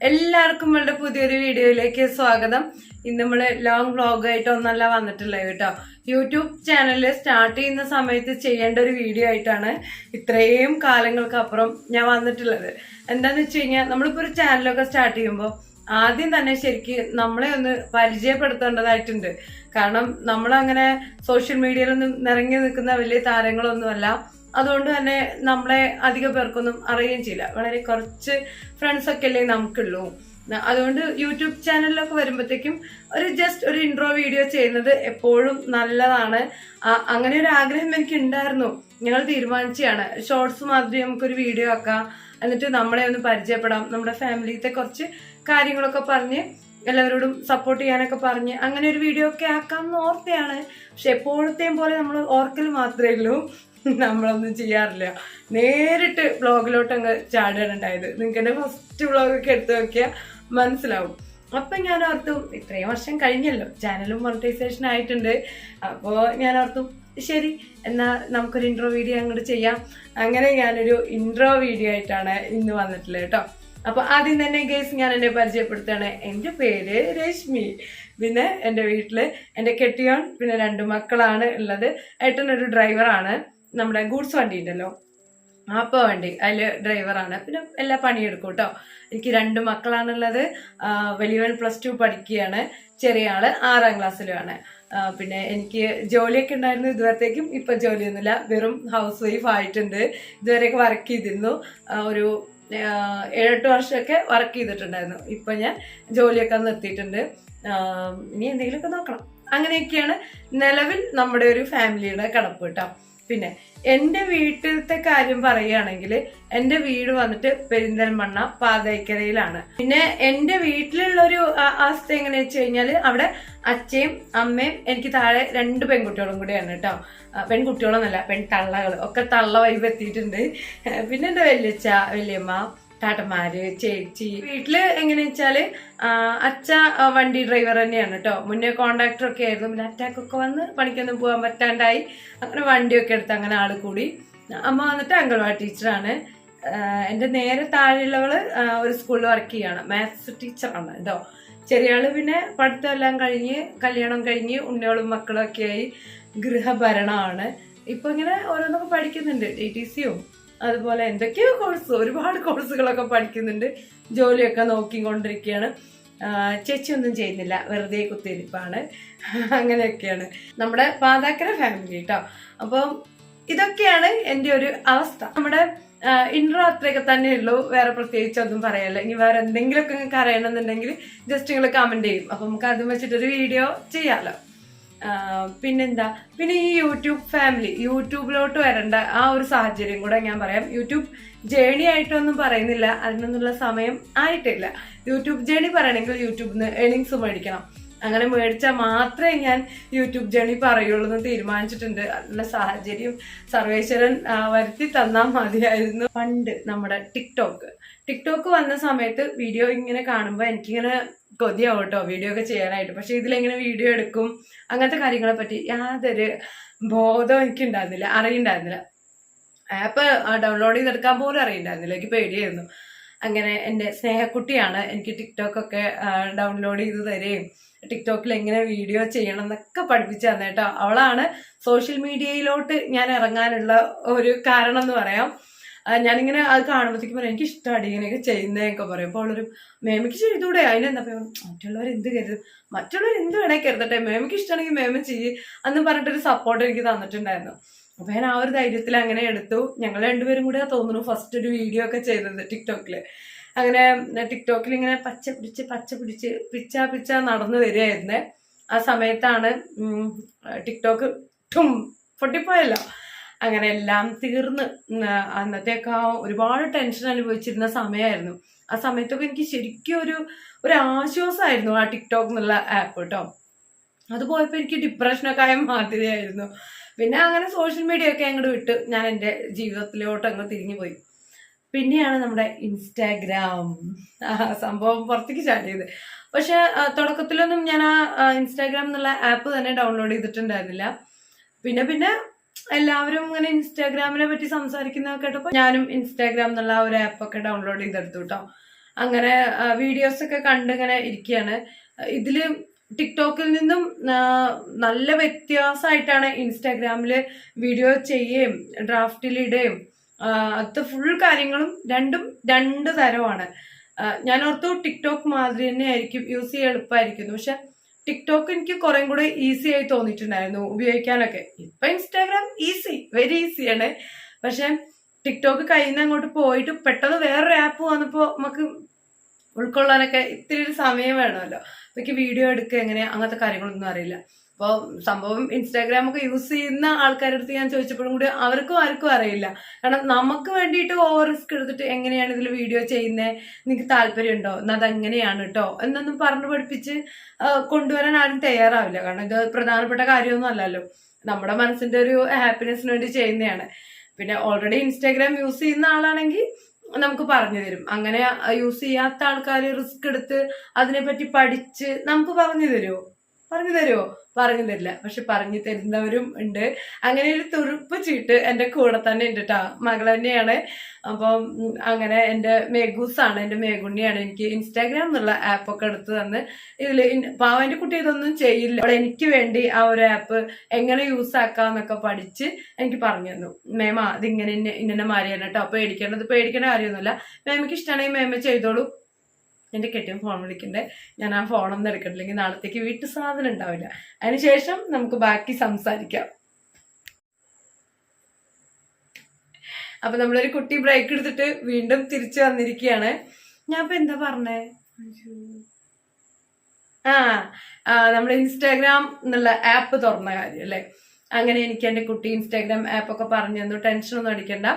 എല്ലാവർക്കും നമ്മളുടെ പുതിയൊരു വീഡിയോയിലേക്ക് സ്വാഗതം. ഇന്ന് നമ്മള് ലോങ് വ്ളോഗ് ആയിട്ട് ഒന്നല്ല വന്നിട്ടുള്ളത് കേട്ടോ. യൂട്യൂബ് ചാനല് സ്റ്റാർട്ട് ചെയ്യുന്ന സമയത്ത് ചെയ്യേണ്ട ഒരു വീഡിയോ ആയിട്ടാണ് ഇത്രയും കാലങ്ങൾക്ക് അപ്പുറം ഞാൻ വന്നിട്ടുള്ളത്. എന്താന്ന് വെച്ച് കഴിഞ്ഞാൽ നമ്മളിപ്പോ ഒരു ചാനലൊക്കെ സ്റ്റാർട്ട് ചെയ്യുമ്പോൾ ആദ്യം തന്നെ ശരിക്ക് നമ്മളെ ഒന്ന് പരിചയപ്പെടുത്തേണ്ടതായിട്ടുണ്ട്. കാരണം നമ്മളങ്ങനെ സോഷ്യൽ മീഡിയയിലൊന്നും നിറങ്ങി നിൽക്കുന്ന വലിയ താരങ്ങളൊന്നുമല്ല. അതുകൊണ്ട് തന്നെ നമ്മളെ അധിക പേർക്കൊന്നും അറിയുകയും ചെയ്യില്ല. വളരെ കുറച്ച് ഫ്രണ്ട്സ് ഒക്കെ അല്ലേ നമുക്കുള്ളൂ. അതുകൊണ്ട് യൂട്യൂബ് ചാനലിലൊക്കെ വരുമ്പോഴത്തേക്കും ജസ്റ്റ് ഒരു ഇൻട്രോ വീഡിയോ ചെയ്യുന്നത് എപ്പോഴും നല്ലതാണ്. അങ്ങനെ ഒരു ആഗ്രഹം എനിക്ക് ഉണ്ടായിരുന്നു. ഞങ്ങൾ തീരുമാനിച്ചാണ് ഷോർട്സ് മാതിരി നമുക്കൊരു വീഡിയോ ആക്കാം, എന്നിട്ട് നമ്മളെ ഒന്ന് പരിചയപ്പെടാം, നമ്മുടെ ഫാമിലിത്തെ കുറച്ച് കാര്യങ്ങളൊക്കെ പറഞ്ഞ് എല്ലാവരോടും സപ്പോർട്ട് ചെയ്യാനൊക്കെ പറഞ്ഞ് അങ്ങനെ ഒരു വീഡിയോ ഒക്കെ ആക്കാം എന്ന് ഓർത്തെയാണ്. പക്ഷെ എപ്പോഴത്തെയും പോലെ നമ്മൾ ഓർക്കൽ മാത്രമേ ഉള്ളൂ, നമ്മളൊന്നും ചെയ്യാറില്ല. നേരിട്ട് വ്ളോഗിലോട്ട് അങ്ങ് ചാടാനുണ്ടായത്. നിങ്ങൾക്ക് എന്റെ ഫസ്റ്റ് വ്ളോഗൊക്കെ എടുത്തു നോക്കിയാൽ മനസ്സിലാവും. അപ്പൊ ഞാൻ ഓർത്തു ഇത്രയും വർഷം കഴിഞ്ഞല്ലോ, ചാനലും മോണിറ്റൈസേഷൻ ആയിട്ടുണ്ട്. അപ്പോ ഞാൻ ഓർത്തു ശരി എന്നാ നമുക്കൊരു ഇൻട്രോ വീഡിയോ അങ്ങോട്ട് ചെയ്യാം. അങ്ങനെ ഞാനൊരു ഇൻട്രോ വീഡിയോ ആയിട്ടാണ് ഇന്ന് വന്നിട്ടുള്ളത് കേട്ടോ. അപ്പൊ ആദ്യം തന്നെ ഗൈസ് ഞാൻ എന്നെ പരിചയപ്പെടുത്താണ്. എൻ്റെ പേര് രശ്മി. പിന്നെ എൻ്റെ വീട്ടില് എൻ്റെ കെട്ടിയോൻ പിന്നെ 2 മക്കളാണ് ഉള്ളത്. ഏട്ടനൊരു ഡ്രൈവറാണ്. നമ്മുടെ ഗൂഡ്സ് വണ്ടി ഉണ്ടല്ലോ, ആപ്പ വണ്ടി, അതില് ഡ്രൈവറാണ്. പിന്നെ എല്ലാ പണിയെടുക്കും കേട്ടോ. എനിക്ക് 2 മക്കളാണുള്ളത്. വലിയവൻ +2 പഠിക്കുകയാണ്, ചെറിയ ആള് 6ാം ക്ലാസ്സിലുമാണ്. പിന്നെ എനിക്ക് ജോലിയൊക്കെ ഉണ്ടായിരുന്നു ഇതുവരത്തേക്കും. ഇപ്പൊ ജോലിയൊന്നുമില്ല, വെറും ഹൗസ് വൈഫ് ആയിട്ടുണ്ട്. ഇതുവരെയൊക്കെ വർക്ക് ചെയ്തിരുന്നു. ഒരു 7-8 വർഷമൊക്കെ വർക്ക് ചെയ്തിട്ടുണ്ടായിരുന്നു. ഇപ്പൊ ഞാൻ ജോലിയൊക്കെ നിർത്തിയിട്ടുണ്ട്. ഇനി എന്തെങ്കിലുമൊക്കെ നോക്കണം. അങ്ങനെയൊക്കെയാണ് നിലവിൽ നമ്മുടെ ഒരു ഫാമിലിയുടെ കിടപ്പ് കേട്ടോ. പിന്നെ എൻ്റെ വീട്ടിലത്തെ കാര്യം പറയുകയാണെങ്കിൽ എൻ്റെ വീട് വന്നിട്ട് പെരിന്തൽമണ്ണ പാതയ്ക്കരയിലാണ്. പിന്നെ എൻ്റെ വീട്ടിലുള്ളൊരു അവസ്ഥ എങ്ങനെയാ വെച്ച് കഴിഞ്ഞാൽ അവിടെ അച്ഛയും അമ്മയും എനിക്ക് താഴെ 2 പെൺകുട്ടികളും കൂടിയാണ് കേട്ടോ. പെൺകുട്ടികളൊന്നല്ല, പെൺതള്ളകൾ ഒക്കെ തള്ള വൈബ് എത്തിയിട്ടുണ്ട്. പിന്നെ എൻ്റെ വല്യച്ഛ, വല്യമ്മ, താട്ടന്മാര്, ചേച്ചി. വീട്ടില് എങ്ങനെ വെച്ചാല് അച്ഛ വണ്ടി ഡ്രൈവർ തന്നെയാണ് കേട്ടോ. മുന്നേ കോൺട്രാക്ടർ ഒക്കെ ആയിരുന്നു. പിന്നെ അറ്റാക്കൊക്കെ വന്ന് പണിക്കൊന്നും പോകാൻ പറ്റാണ്ടായി. അങ്ങനെ വണ്ടിയൊക്കെ എടുത്ത് അങ്ങനെ ആള് കൂടി. അമ്മ വന്നിട്ട് അംഗൻവാടി ടീച്ചറാണ്. എൻ്റെ നേരെ താഴെയുള്ളവള് ഒരു സ്കൂളിൽ വർക്ക് ചെയ്യാണ്, മാത്സ് ടീച്ചറാണ് കേട്ടോ. ചെറിയ ആള് പിന്നെ പഠിത്തം എല്ലാം കഴിഞ്ഞ് കല്യാണം കഴിഞ്ഞ് ഉണ്ണിയോളും മക്കളും ഒക്കെ ആയി ഗൃഹഭരണമാണ്. ഇപ്പൊ ഇങ്ങനെ ഓരോന്നൊക്കെ പഠിക്കുന്നുണ്ട്, TTCയും അതുപോലെ എന്തൊക്കെയോ കോഴ്സ്, ഒരുപാട് കോഴ്സുകളൊക്കെ പഠിക്കുന്നുണ്ട്. ജോലിയൊക്കെ നോക്കിക്കൊണ്ടിരിക്കുകയാണ്. ചേച്ചി ഒന്നും ചെയ്യുന്നില്ല, വെറുതെ കുത്തിയിരിപ്പാണ്. അങ്ങനെയൊക്കെയാണ് നമ്മുടെ പാതാക്കര ഫാമിലി കേട്ടോ. അപ്പം ഇതൊക്കെയാണ് എൻ്റെ ഒരു അവസ്ഥ. നമ്മുടെ ഇൻട്രോ അത്രയൊക്കെ തന്നെ ഉള്ളൂ, വേറെ പ്രത്യേകിച്ച് ഒന്നും പറയാനില്ല. ഇനി വേറെ എന്തെങ്കിലുമൊക്കെ നിങ്ങൾക്ക് അറിയണമെന്നുണ്ടെങ്കിൽ ജസ്റ്റ് നിങ്ങൾ കമന്റ് ചെയ്യും. അപ്പൊ നമുക്ക് അതും വെച്ചിട്ടൊരു വീഡിയോ ചെയ്യാമല്ലോ. പിന്നെന്താ, പിന്നെ ഈ യൂട്യൂബ് ഫാമിലി, യൂട്യൂബിലോട്ട് വരേണ്ട ആ ഒരു സാഹചര്യം കൂടെ ഞാൻ പറയാം. യൂട്യൂബ് ജേണി ആയിട്ടൊന്നും പറയുന്നില്ല, അതിനൊന്നുള്ള സമയം ആയിട്ടില്ല. യൂട്യൂബ് ജേണി പറയണമെങ്കിൽ യൂട്യൂബിൽ നിന്ന് ഏണിങ്സ് മേടിക്കണം. അങ്ങനെ മേടിച്ചാൽ മാത്രമേ ഞാൻ യൂട്യൂബ് ജേണി പറയുള്ളൂ എന്ന് തീരുമാനിച്ചിട്ടുണ്ട്. അതിനുള്ള സാഹചര്യം സർവേശ്വരൻ വരുത്തി തന്നാൽ മതിയായിരുന്നു. പണ്ട് നമ്മുടെ ടിക്ടോക്ക് വന്ന സമയത്ത് വീഡിയോ ഇങ്ങനെ കാണുമ്പോൾ എനിക്കിങ്ങനെ കൊതിയാവും കേട്ടോ വീഡിയോ ഒക്കെ ചെയ്യാനായിട്ട്. പക്ഷെ ഇതിലെങ്ങനെ വീഡിയോ എടുക്കും അങ്ങനത്തെ കാര്യങ്ങളെ പറ്റി യാതൊരു ബോധവും എനിക്ക് ഉണ്ടായിരുന്നില്ല, അറിയണ്ടായിരുന്നില്ല. ആപ്പ് ഡൗൺലോഡ് ചെയ്തെടുക്കാൻ പോലും അറിയണ്ടായിരുന്നില്ല, എനിക്ക് പേടിയായിരുന്നു. അങ്ങനെ എൻ്റെ സ്നേഹക്കുട്ടിയാണ് എനിക്ക് ടിക്ടോക്കൊക്കെ ഡൗൺലോഡ് ചെയ്ത് തരുകയും ടിക്ടോക്കിൽ എങ്ങനെ വീഡിയോ ചെയ്യണം എന്നൊക്കെ പഠിപ്പിച്ചു തന്നെ കേട്ടോ. അവളാണ് സോഷ്യൽ മീഡിയയിലോട്ട് ഞാൻ ഇറങ്ങാനുള്ള ഒരു കാരണം എന്ന് പറയാം. ഞാനിങ്ങനെ അത് കാണുമ്പോഴത്തേക്കും പറയാം എനിക്ക് ഇഷ്ടമാണ് ഇങ്ങനെയൊക്കെ ചെയ്യുന്നതൊക്കെ പറയും. അപ്പോൾ അവളൊരു മേമയ്ക്ക് ചെയ്തൂടെ, അതിനെന്താ മറ്റുള്ളവർ എന്ത് കരുതും, മറ്റുള്ളവർ എന്ത് വേണേ കരുതട്ടെ, മേമയ്ക്ക് ഇഷ്ടമാണെങ്കിൽ മേമ ചെയ്യ് എന്ന് പറഞ്ഞിട്ടൊരു സപ്പോർട്ട് എനിക്ക് തന്നിട്ടുണ്ടായിരുന്നു. അപ്പൊ ഞാൻ ആ ഒരു ധൈര്യത്തിൽ അങ്ങനെ എടുത്തു. ഞങ്ങൾ 2 പേരും കൂടെ തോന്നുന്നു ഫസ്റ്റ് ഒരു വീഡിയോ ഒക്കെ ചെയ്തത് ടിക്ടോക്കില്. അങ്ങനെ ടിക്ടോക്കിൽ ഇങ്ങനെ പച്ച പിടിച്ച് പിച്ച നടന്നു വരികയായിരുന്നേ. ആ സമയത്താണ് ടിക്ടോക്ക് പൊട്ടിപ്പോയല്ലോ. അങ്ങനെ എല്ലാം തീർന്ന് അന്നത്തേക്ക് ഒരുപാട് ടെൻഷൻ അനുഭവിച്ചിരുന്ന സമയമായിരുന്നു. ആ സമയത്തൊക്കെ എനിക്ക് ശരിക്കും ഒരു ആശ്വാസമായിരുന്നു ആ ടിക്ടോക്ക് എന്നുള്ള ആപ്പ് കേട്ടോ. അത് പോയപ്പോൾ എനിക്ക് ഡിപ്രഷനൊക്കെ ആയ മാതിരിയായിരുന്നു. പിന്നെ അങ്ങനെ സോഷ്യൽ മീഡിയ ഒക്കെ അങ്ങോട്ട് വിട്ട് ഞാൻ എൻ്റെ ജീവിതത്തിലോട്ട് അങ്ങ് തിരിഞ്ഞു പോയി. പിന്നെയാണ് നമ്മുടെ ഇൻസ്റ്റാഗ്രാം സംഭവം പുറത്തേക്ക് സ്റ്റാർട്ട് ചെയ്ത്. പക്ഷെ തുടക്കത്തിലൊന്നും ഞാൻ ആ ഇൻസ്റ്റാഗ്രാം എന്നുള്ള ആപ്പ് തന്നെ ഡൗൺലോഡ് ചെയ്തിട്ടുണ്ടായിരുന്നില്ല. പിന്നെ എല്ലാവരും ഇങ്ങനെ ഇൻസ്റ്റാഗ്രാമിനെ പറ്റി സംസാരിക്കുന്നതൊക്കെ കേട്ടപ്പോൾ ഞാനും ഇൻസ്റ്റാഗ്രാം എന്നുള്ള ഒരു ആപ്പൊക്കെ ഡൗൺലോഡ് ചെയ്തെടുത്തു കേട്ടോ. അങ്ങനെ വീഡിയോസ് ഒക്കെ കണ്ട് ഇങ്ങനെ ഇരിക്കുകയാണ്. ഇതില് ടിക്ടോക്കിൽ നിന്നും നല്ല വ്യത്യാസമായിട്ടാണ് ഇൻസ്റ്റാഗ്രാമില് വീഡിയോ ചെയ്യുകയും ഡ്രാഫ്റ്റിലിടുകയും അത് ഫുൾ കാര്യങ്ങളും രണ്ടും രണ്ട് തരമാണ്. ഞാൻ ഓർത്തു ടിക്ടോക്ക് മാതിരി തന്നെ ആയിരിക്കും, യൂസ് ചെയ്യാൻ എളുപ്പമായിരിക്കുന്നു. പക്ഷെ ടിക്ടോക്ക് എനിക്ക് കുറേ കൂടെ ഈസി ആയി തോന്നിയിട്ടുണ്ടായിരുന്നു ഉപയോഗിക്കാനൊക്കെ. ഇപ്പൊ ഇൻസ്റ്റാഗ്രാം ഈസി, വെരി ഈസിയാണ്. പക്ഷെ ടിക്ടോക്ക് കയ്യിൽ നിന്ന് അങ്ങോട്ട് പോയിട്ട് പെട്ടെന്ന് വേറൊരു ആപ്പ് വന്നപ്പോ നമുക്ക് ഉൾക്കൊള്ളാനൊക്കെ ഇത്തിരി ഒരു സമയം വേണമല്ലോ. എനിക്ക് വീഡിയോ എടുക്കുക എങ്ങനെ അങ്ങനത്തെ കാര്യങ്ങളൊന്നും അറിയില്ല. അപ്പോൾ സംഭവം ഇൻസ്റ്റാഗ്രാം ഒക്കെ യൂസ് ചെയ്യുന്ന ആൾക്കാരുടെ അടുത്ത് ഞാൻ ചോദിച്ചപ്പോഴും കൂടി ആർക്കും അറിയില്ല. കാരണം നമുക്ക് വേണ്ടിയിട്ട് ഓവർ റിസ്ക് എടുത്തിട്ട് എങ്ങനെയാണ് ഇതിൽ വീഡിയോ ചെയ്യുന്നത്, നിങ്ങൾക്ക് താല്പര്യമുണ്ടോ, എന്നാൽ അതെങ്ങനെയാണ് കേട്ടോ എന്നൊന്നും പറഞ്ഞു പഠിപ്പിച്ച് കൊണ്ടുവരാൻ ആരും തയ്യാറാവില്ല. കാരണം ഇത് പ്രധാനപ്പെട്ട കാര്യമൊന്നും അല്ലല്ലോ, നമ്മുടെ മനസ്സിന്റെ ഒരു ഹാപ്പിനെസ്സിന് വേണ്ടി ചെയ്യുന്നതാണ്. പിന്നെ ഓൾറെഡി ഇൻസ്റ്റാഗ്രാം യൂസ് ചെയ്യുന്ന ആളാണെങ്കിൽ നമുക്ക് പറഞ്ഞു തരും. അങ്ങനെ യൂസ് ചെയ്യാത്ത ആൾക്കാർ റിസ്ക് എടുത്ത് അതിനെപ്പറ്റി പഠിച്ച് നമുക്ക് പറഞ്ഞു തരുമോ? പറഞ്ഞു തരില്ല. പക്ഷെ പറഞ്ഞു തരുന്നവരും ഉണ്ട്. അങ്ങനെ ഒരു തുറുപ്പ് ചീട്ട് എൻ്റെ കൂടെ തന്നെ ഉണ്ട് കേട്ടോ. മകൾ തന്നെയാണ്. അപ്പം അങ്ങനെ എൻ്റെ മേഗൂസാണ്, എൻ്റെ മേഗുണ്ണിയാണ് എനിക്ക് ഇൻസ്റ്റാഗ്രാം എന്നുള്ള ആപ്പൊക്കെ എടുത്ത് തന്ന് ഇതിൽ പാവൻ്റെ കുട്ടി ഇതൊന്നും ചെയ്യില്ല. അപ്പോൾ എനിക്ക് വേണ്ടി ആ ഒരു ആപ്പ് എങ്ങനെ യൂസ് ആക്കാന്നൊക്കെ പഠിച്ച് എനിക്ക് പറഞ്ഞു തന്നു. മേമ അതിങ്ങനെ ഇന്ന മാരിയാണ് കേട്ടോ, പേടിക്കേണ്ട കാര്യമൊന്നുമില്ല, മേമയ്ക്ക് ഇഷ്ടമാണെങ്കിൽ മേമ ചെയ്തോളൂ. എൻ്റെ കെട്ടിയും ഫോൺ വിളിക്കണ്ടേ, ഞാൻ ആ ഫോണൊന്നും എടുക്കണ്ടില്ലെങ്കിൽ നാളത്തേക്ക് വീട്ടു സാധനം ഉണ്ടാവില്ല. അതിനുശേഷം നമുക്ക് ബാക്കി സംസാരിക്കാം. അപ്പൊ നമ്മളൊരു കുട്ടി ബ്രേക്ക് എടുത്തിട്ട് വീണ്ടും തിരിച്ചു വന്നിരിക്കുകയാണ്. ഞാൻ ഇപ്പൊ എന്താ പറഞ്ഞേ? നമ്മൾ ഇൻസ്റ്റാഗ്രാം എന്നുള്ള ആപ്പ് തുറന്ന കാര്യം അല്ലേ. അങ്ങനെ എനിക്ക് എൻ്റെ കുട്ടി ഇൻസ്റ്റാഗ്രാം ആപ്പൊക്കെ പറഞ്ഞു തന്നു. ടെൻഷനൊന്നും അടിക്കണ്ട,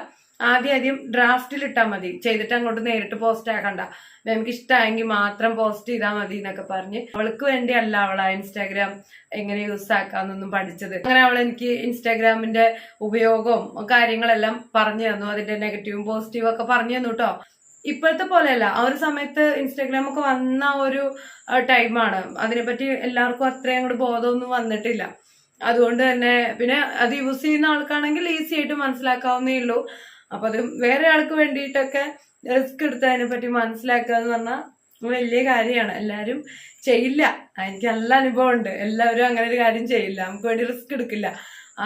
ആദ്യം ഡ്രാഫ്റ്റിൽ ഇട്ടാൽ മതി, ചെയ്തിട്ട് അങ്ങോട്ട് നേരിട്ട് പോസ്റ്റ് ആക്കണ്ട, നമുക്ക് ഇഷ്ടമായെങ്കിൽ മാത്രം പോസ്റ്റ് ചെയ്താൽ മതി എന്നൊക്കെ പറഞ്ഞ്. അവൾക്ക് വേണ്ടി അല്ല അവളാ ഇൻസ്റ്റാഗ്രാം എങ്ങനെ യൂസ് ആക്കാന്നൊന്നും പഠിച്ചത്. അങ്ങനെ അവൾ എനിക്ക് ഇൻസ്റ്റാഗ്രാമിന്റെ ഉപയോഗവും കാര്യങ്ങളെല്ലാം പറഞ്ഞു തന്നു. അതിന്റെ നെഗറ്റീവും പോസിറ്റീവും ഒക്കെ പറഞ്ഞു തന്നു കേട്ടോ. ഇപ്പോഴത്തെ പോലെയല്ല, ആ ഒരു സമയത്ത് ഇൻസ്റ്റാഗ്രാം ഒക്കെ വന്ന ഒരു ടൈമാണ്. അതിനെപ്പറ്റി എല്ലാവർക്കും അത്രയും അങ്ങോട്ട് ബോധമൊന്നും വന്നിട്ടില്ല. അതുകൊണ്ട് തന്നെ പിന്നെ അത് യൂസ് ചെയ്യുന്ന ആൾക്കാണെങ്കിൽ ഈസി ആയിട്ട് മനസ്സിലാക്കാവുന്നേ ഉള്ളൂ. അപ്പൊ അത് വേറെ ആൾക്ക് വേണ്ടിയിട്ടൊക്കെ റിസ്ക് എടുത്ത് അതിനെ പറ്റി മനസ്സിലാക്കുക എന്ന് പറഞ്ഞാൽ വലിയ കാര്യമാണ്. എല്ലാവരും ചെയ്യില്ല, എനിക്ക് നല്ല അനുഭവം ഉണ്ട്. എല്ലാവരും അങ്ങനെ ഒരു കാര്യം ചെയ്യില്ല, നമുക്ക് വേണ്ടി റിസ്ക് എടുക്കില്ല.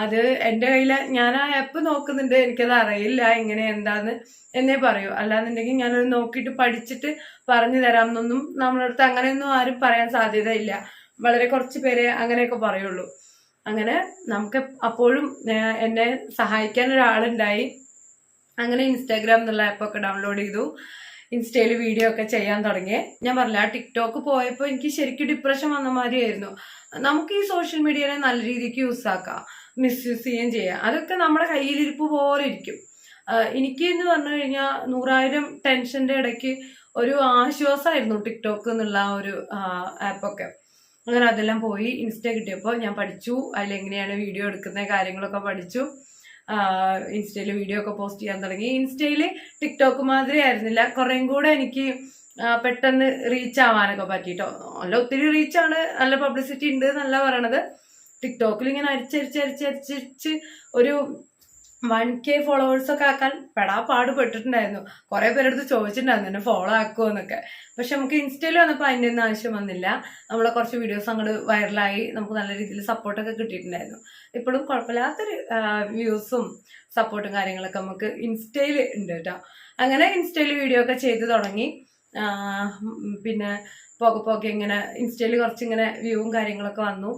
അത് എൻ്റെ കയ്യിൽ, ഞാൻ ആ ആപ്പ് നോക്കുന്നുണ്ട്, എനിക്കത് അറിയില്ല എങ്ങനെ എന്താന്ന് എന്നേ പറയൂ. അല്ലാന്നുണ്ടെങ്കിൽ ഞാനത് നോക്കിയിട്ട് പഠിച്ചിട്ട് പറഞ്ഞു തരാം എന്നൊന്നും നമ്മുടെ അടുത്ത് അങ്ങനെയൊന്നും ആരും പറയാൻ സാധ്യതയില്ല. വളരെ കുറച്ച് പേരെ അങ്ങനെയൊക്കെ പറയുള്ളൂ. അങ്ങനെ നമുക്ക് അപ്പോഴും എന്നെ സഹായിക്കാൻ ഒരാളുണ്ടായി. അങ്ങനെ ഇൻസ്റ്റാഗ്രാം എന്നുള്ള ആപ്പൊക്കെ ഡൗൺലോഡ് ചെയ്തു, ഇൻസ്റ്റയിൽ വീഡിയോ ഒക്കെ ചെയ്യാൻ തുടങ്ങി. ഞാൻ പറഞ്ഞില്ല, ആ ടിക്ടോക്ക് പോയപ്പോൾ എനിക്ക് ശരിക്കും ഡിപ്രഷൻ വന്ന മാതിരിയായിരുന്നു. നമുക്ക് ഈ സോഷ്യൽ മീഡിയനെ നല്ല രീതിക്ക് യൂസ് ആക്കാം, മിസ്യൂസ് ചെയ്യുകയും ചെയ്യാം. അതൊക്കെ നമ്മുടെ കയ്യിലിരിപ്പ് പോലെ ഇരിക്കും. എനിക്ക് എന്ന് പറഞ്ഞു കഴിഞ്ഞാൽ 100,000 ടെൻഷന്റെ ഇടയ്ക്ക് ഒരു ആശ്വാസമായിരുന്നു ടിക്ടോക്ക് എന്നുള്ള ആ ഒരു ആപ്പൊക്കെ. അങ്ങനെ അതെല്ലാം പോയി ഇൻസ്റ്റ കിട്ടിയപ്പോൾ ഞാൻ പഠിച്ചു, അതിലെങ്ങനെയാണ് വീഡിയോ എടുക്കുന്ന കാര്യങ്ങളൊക്കെ പഠിച്ചു. ഇൻസ്റ്റയിൽ വീഡിയോ ഒക്കെ പോസ്റ്റ് ചെയ്യാൻ തുടങ്ങി. ഇൻസ്റ്റയിൽ ടിക്ടോക്ക് മാതിരി ആയിരുന്നില്ല, കുറേം കൂടെ എനിക്ക് പെട്ടെന്ന് റീച്ച് ആവാനൊക്കെ പറ്റിട്ടോ. നല്ല ഒത്തിരി റീച്ചാണ്, നല്ല പബ്ലിസിറ്റി ഉണ്ട് എന്നല്ല പറയണത്. ടിക്ടോക്കിൽ ഇങ്ങനെ അരിച്ചരിച്ച് ഒരു 1K ഫോളോവേഴ്സ് ഒക്കെ ആക്കാൻ പാടുപെട്ടിട്ടുണ്ടായിരുന്നു. കുറെ പേരെടുത്ത് ചോദിച്ചിട്ടുണ്ടായിരുന്നു എന്നെ ഫോളോ ആക്കുമോ എന്നൊക്കെ. പക്ഷെ നമുക്ക് ഇൻസ്റ്റയിൽ വന്നപ്പോൾ അതിൻ്റെ ഒന്നും ആവശ്യം വന്നില്ല. നമ്മളെ കുറച്ച് വീഡിയോസ് അങ്ങോട്ട് വൈറലായി, നമുക്ക് നല്ല രീതിയിൽ സപ്പോർട്ടൊക്കെ കിട്ടിയിട്ടുണ്ടായിരുന്നു. ഇപ്പോഴും കുഴപ്പമില്ലാത്തൊരു വ്യൂസും സപ്പോർട്ടും കാര്യങ്ങളൊക്കെ നമുക്ക് ഇൻസ്റ്റയിൽ ഉണ്ട് കേട്ടോ. അങ്ങനെ ഇൻസ്റ്റയിൽ വീഡിയോ ഒക്കെ ചെയ്ത് തുടങ്ങി. പിന്നെ പോകെ ഇങ്ങനെ ഇൻസ്റ്റയിൽ കുറച്ചിങ്ങനെ വ്യൂവും കാര്യങ്ങളൊക്കെ വന്നു.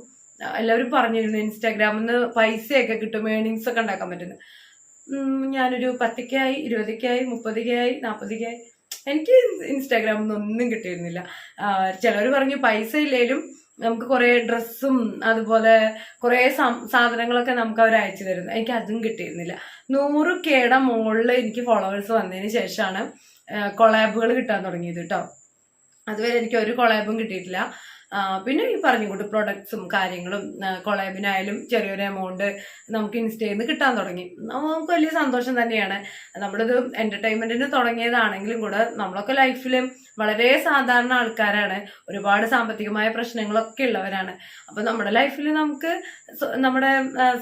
എല്ലാവരും പറഞ്ഞിരുന്നു ഇൻസ്റ്റാഗ്രാമിൽ നിന്ന് പൈസയൊക്കെ കിട്ടും, ഏണിങ്സ് ഒക്കെ ഉണ്ടാക്കാൻ പറ്റുന്നു. ഞാനൊരു 10K, 20K, 30K, 40K, എനിക്ക് ഇൻസ്റ്റാഗ്രാമിൽ നിന്ന് ഒന്നും കിട്ടിയിരുന്നില്ല. ചിലർ പറഞ്ഞു പൈസ ഇല്ലേലും നമുക്ക് കുറേ ഡ്രസ്സും അതുപോലെ കുറേ സാധനങ്ങളൊക്കെ നമുക്ക് അവർ അയച്ചു തരുന്നു. എനിക്ക് അതും കിട്ടിയിരുന്നില്ല. 100Kയുടെ മുകളിൽ എനിക്ക് ഫോളോവേഴ്സ് വന്നതിന് ശേഷമാണ് കൊളാബുകൾ കിട്ടാൻ തുടങ്ങിയത് കേട്ടോ. അതുവരെ എനിക്ക് ഒരു കൊളാബും കിട്ടിയിട്ടില്ല. പിന്നെ ഈ പറഞ്ഞുകൊണ്ട് പ്രൊഡക്ട്സും കാര്യങ്ങളും കൊളാബിനായാലും ചെറിയൊരു എമൗണ്ട് നമുക്ക് ഇൻസ്റ്റയിൽ നിന്ന് കിട്ടാൻ തുടങ്ങി. നമുക്ക് വലിയ സന്തോഷം തന്നെയാണ്. നമ്മളിത് എന്റർടൈൻമെന്റിന് തുടങ്ങിയതാണെങ്കിലും കൂടെ നമ്മളൊക്കെ ലൈഫിൽ വളരെ സാധാരണ ആൾക്കാരാണ്, ഒരുപാട് സാമ്പത്തികമായ പ്രശ്നങ്ങളൊക്കെ ഉള്ളവരാണ്. അപ്പൊ നമ്മുടെ ലൈഫിൽ നമുക്ക് നമ്മുടെ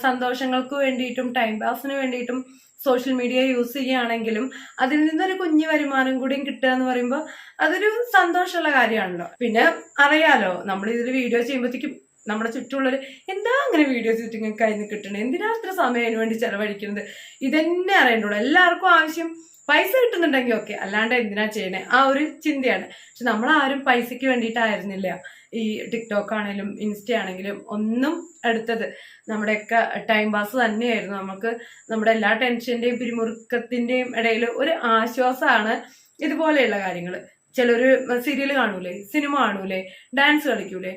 സന്തോഷങ്ങൾക്ക് വേണ്ടിയിട്ടും ടൈം പാസിന് വേണ്ടിയിട്ടും സോഷ്യൽ മീഡിയ യൂസ് ചെയ്യുകയാണെങ്കിലും അതിൽ നിന്നൊരു കുഞ്ഞു വരുമാനം കൂടിയും കിട്ടുക എന്ന് പറയുമ്പോൾ അതൊരു സന്തോഷമുള്ള കാര്യമാണല്ലോ. പിന്നെ അറിയാലോ, നമ്മൾ ഇതിൽ വീഡിയോ ചെയ്യുമ്പോഴത്തേക്കും നമ്മുടെ ചുറ്റുമുള്ളവർ എന്താ അങ്ങനെ വീഡിയോ ചെയ്തിട്ട് നിങ്ങൾക്ക് കയ്യിൽ നിന്ന് കിട്ടണേ, എന്തിനാ അത്ര സമയം അതിന് വേണ്ടി ചെലവഴിക്കുന്നത്, ഇതന്നെ അറിയണ്ടുള്ളൂ. എല്ലാവർക്കും ആവശ്യം പൈസ കിട്ടുന്നുണ്ടെങ്കിൽ ഓക്കെ, അല്ലാണ്ട് എന്തിനാ ചെയ്യണേ ആ ഒരു ചിന്തയാണ്. പക്ഷെ നമ്മളാരും പൈസയ്ക്ക് വേണ്ടിയിട്ടായിരുന്നില്ല ഈ ടിക്ടോക്ക് ആണെങ്കിലും ഇൻസ്റ്റ ആണെങ്കിലും ഒന്നും എടുത്തത്. നമ്മുടെയൊക്കെ ടൈം പാസ് തന്നെയായിരുന്നു. നമുക്ക് നമ്മുടെ എല്ലാ ടെൻഷന്റെയും പിരിമുറുക്കത്തിന്റെയും ഇടയിൽ ഒരു ആശ്വാസമാണ് ഇതുപോലെയുള്ള കാര്യങ്ങൾ. ചിലര് സീരിയൽ കാണൂലേ, സിനിമ കാണൂലേ, ഡാൻസ് കളിക്കൂലേ,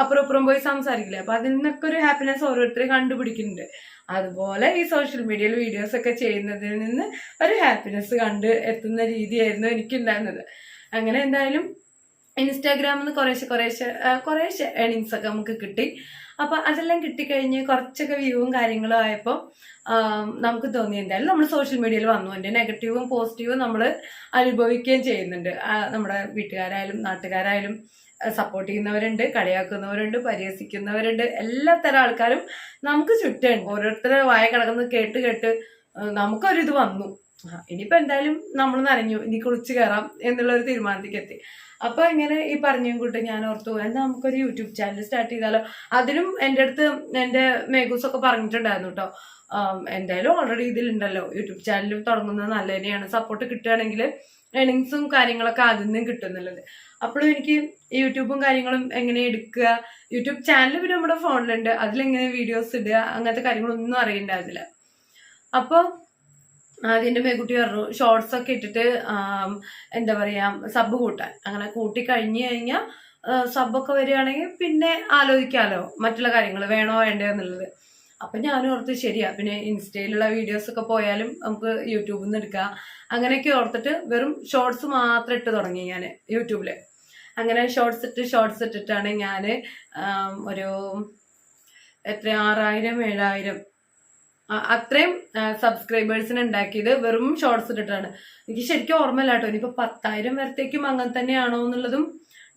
അപ്പുറം പോയി സംസാരിക്കില്ലേ, അപ്പൊ അതിൽ നിന്നൊക്കെ ഒരു ഹാപ്പിനെസ് ഓരോരുത്തരെ കണ്ടുപിടിക്കുന്നുണ്ട്. അതുപോലെ ഈ സോഷ്യൽ മീഡിയയിൽ വീഡിയോസ് ഒക്കെ ചെയ്യുന്നതിൽ നിന്ന് ഒരു ഹാപ്പിനെസ് കണ്ട് എത്തുന്ന രീതിയായിരുന്നു എനിക്കുണ്ടായിരുന്നത്. അങ്ങനെ എന്തായാലും ഇൻസ്റ്റാഗ്രാമിൽ നിന്ന് കുറേശ്ശെ ഏണിങ്സ് ഒക്കെ നമുക്ക് കിട്ടി. അപ്പൊ അതെല്ലാം കിട്ടിക്കഴിഞ്ഞ് കുറച്ചൊക്കെ വ്യൂവും കാര്യങ്ങളും ആയപ്പോൾ നമുക്ക് തോന്നി എന്തായാലും നമ്മൾ സോഷ്യൽ മീഡിയയിൽ വന്നു. എൻ്റെ നെഗറ്റീവും പോസിറ്റീവും നമ്മൾ അനുഭവിക്കുകയും ചെയ്യുന്നുണ്ട്. നമ്മുടെ വീട്ടുകാരായാലും നാട്ടുകാരായാലും സപ്പോർട്ട് ചെയ്യുന്നവരുണ്ട്, കളിയാക്കുന്നവരുണ്ട്, പരിഹസിക്കുന്നവരുണ്ട്, എല്ലാ തരം ആൾക്കാരും നമുക്ക് ചുറ്റുണ്ട്. ഓരോരുത്തരെ വായ കിടക്കുന്നത് കേട്ട് നമുക്കൊരിത് വന്നു. ഇനിയിപ്പോ എന്തായാലും നമ്മൾ നനഞ്ഞു, ഇനി കുളിച്ച് കയറാം എന്നുള്ളൊരു തീരുമാനത്തേക്ക് എത്തി. അപ്പൊ ഇങ്ങനെ ഈ പറഞ്ഞും കൂട്ട് ഞാൻ ഓർത്തു, എന്താ നമുക്കൊരു യൂട്യൂബ് ചാനൽ സ്റ്റാർട്ട് ചെയ്താലോ. അതിനും എൻ്റെ അടുത്ത് എൻ്റെ മേഘൂസൊക്കെ പറഞ്ഞിട്ടുണ്ടായിരുന്നു കേട്ടോ, എന്തായാലും ഓൾറെഡി ഇതിലുണ്ടല്ലോ, യൂട്യൂബ് ചാനലും തുടങ്ങുന്നത് നല്ല തന്നെയാണ്, സപ്പോർട്ട് കിട്ടുകയാണെങ്കിൽ ഏണിങ്സും കാര്യങ്ങളൊക്കെ അതിൽ നിന്നും കിട്ടുന്നുള്ളത്. അപ്പോഴും എനിക്ക് യൂട്യൂബും കാര്യങ്ങളും എങ്ങനെ എടുക്കുക, യൂട്യൂബ് ചാനൽ പിന്നെ നമ്മുടെ ഫോണിലുണ്ട്, അതിലെങ്ങനെ വീഡിയോസ് ഇടുക, അങ്ങനത്തെ കാര്യങ്ങളൊന്നും അറിയണ്ടായിരുന്നില്ല. അപ്പോൾ അതിൻ്റെ മേക്കുട്ടി പറഞ്ഞു ഷോർട്സ് ഒക്കെ ഇട്ടിട്ട് എന്താ പറയാ സബ് കൂട്ടാൻ. അങ്ങനെ കൂട്ടി കഴിഞ്ഞു കഴിഞ്ഞാൽ സബൊക്കെ വരികയാണെങ്കിൽ പിന്നെ ആലോചിക്കാമല്ലോ മറ്റുള്ള കാര്യങ്ങൾ വേണോ വേണ്ടോ എന്നുള്ളത്. അപ്പൊ ഞാനും ഓർത്ത് ശരിയാ, പിന്നെ ഇൻസ്റ്റയിലുള്ള വീഡിയോസ് ഒക്കെ പോയാലും നമുക്ക് യൂട്യൂബിൽ നിന്ന് എടുക്കാം, അങ്ങനെയൊക്കെ ഓർത്തിട്ട് വെറും ഷോർട്സ് മാത്രം ഇട്ട് തുടങ്ങി ഞാൻ യൂട്യൂബില്. അങ്ങനെ ഷോർട്സ് ഇട്ടിട്ടാണ് ഞാൻ ഒരു 6000-7000 അത്രയും സബ്സ്ക്രൈബേഴ്സിന് ഉണ്ടാക്കിയത് വെറും ഷോർട്സ് ഇട്ടിട്ടാണ്. എനിക്ക് ശരിക്കും ഓർമ്മയില്ല കേട്ടോ, ഇനിയിപ്പോ 10,000 വരത്തേക്കും അങ്ങനെ തന്നെയാണോ എന്നുള്ളതും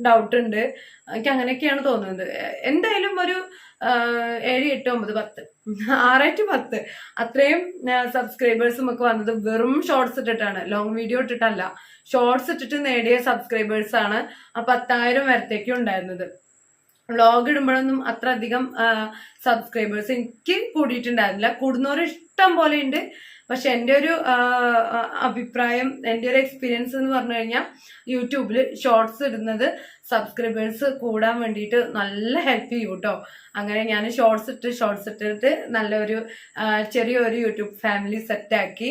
ഡൗട്ട് ഉണ്ട്. എനിക്ക് അങ്ങനെയൊക്കെയാണ് തോന്നുന്നത്. എന്തായാലും ഒരു 7, 8, 9, 10, 6-10 അത്രയും സബ്സ്ക്രൈബേഴ്സ് നമുക്ക് വന്നത് വെറും ഷോർട്സ് ഇട്ടിട്ടാണ്, ലോങ് വീഡിയോ ഇട്ടിട്ടല്ല. ഷോർട്സ് ഇട്ടിട്ട് നേടിയ സബ്സ്ക്രൈബേഴ്സ് ആണ് ആ 10,000 വരത്തേക്കും ഉണ്ടായിരുന്നത്. വ്ളോഗ് ഇടുമ്പോഴൊന്നും അത്ര അധികം സബ്സ്ക്രൈബേഴ്സ് എനിക്ക് കൂടിയിട്ടുണ്ടായിരുന്നില്ല. കൂടുന്നവർ ഇഷ്ടം പോലെ ഉണ്ട്. പക്ഷെ എൻ്റെ ഒരു അഭിപ്രായം, എൻ്റെ ഒരു എക്സ്പീരിയൻസ് എന്ന് പറഞ്ഞു കഴിഞ്ഞാൽ യൂട്യൂബിൽ ഷോർട്സ് ഇടുന്നത് സബ്സ്ക്രൈബേഴ്സ് കൂടാൻ വേണ്ടിയിട്ട് നല്ല ഹെൽപ്പ് ചെയ്യും കേട്ടോ. അങ്ങനെ ഞാൻ ഷോർട്സ് ഇട്ടിട്ട് നല്ലൊരു ചെറിയൊരു യൂട്യൂബ് ഫാമിലി സെറ്റാക്കി.